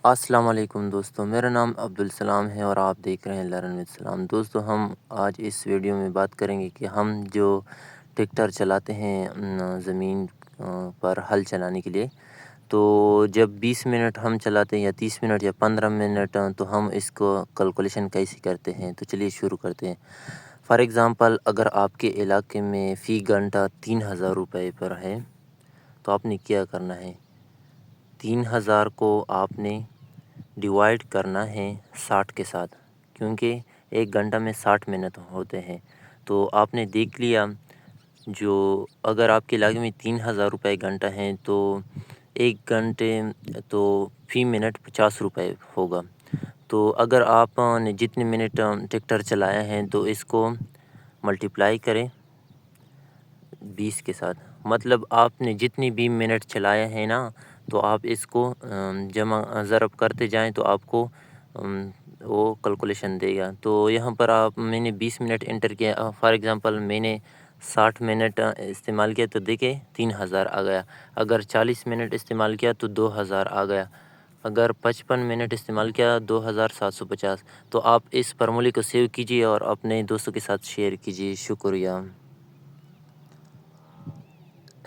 السلام علیکم دوستو، میرا نام عبدالسلام ہے اور آپ دیکھ رہے ہیں لرن وتھ سلام۔ دوستو، ہم آج اس ویڈیو میں بات کریں گے کہ ہم جو ٹریکٹر چلاتے ہیں زمین پر ہل چلانے کے لیے، تو جب 20 منٹ ہم چلاتے ہیں یا 30 منٹ یا 15 منٹ، تو ہم اس کو کیلکولیشن کیسے کرتے ہیں؟ تو چلیے شروع کرتے ہیں۔ فار ایگزامپل، اگر آپ کے علاقے میں فی گھنٹہ 3000 روپے پر ہے تو آپ نے کیا کرنا ہے؟ 3000 کو آپ نے ڈیوائڈ کرنا ہے 60 کے ساتھ، کیونکہ ایک گھنٹہ میں 60 منٹ ہوتے ہیں۔ تو آپ نے دیکھ لیا، جو اگر آپ کے علاقے میں 3000 روپے گھنٹہ ہیں تو ایک گھنٹے تو فی منٹ 50 روپے ہوگا۔ تو اگر آپ نے جتنے منٹ ٹریکٹر چلایا ہے تو اس کو ملٹیپلائی کریں 20 کے ساتھ، مطلب آپ نے جتنی بھی منٹ چلایا ہے نا، تو آپ اس کو جمع ضرب کرتے جائیں تو آپ کو وہ کیلکولیشن دے گا۔ تو یہاں پر میں نے 20 منٹ انٹر کیا، فار ایگزامپل میں نے 60 منٹ استعمال کیا تو دیکھیں 3000 آ گیا۔ اگر 40 منٹ استعمال کیا تو 2000 آ گیا۔ اگر 55 منٹ استعمال کیا 2750۔ تو آپ اس فارمولے کو سیو کیجیے اور اپنے دوستوں کے ساتھ شیئر کیجیے۔ شکریہ۔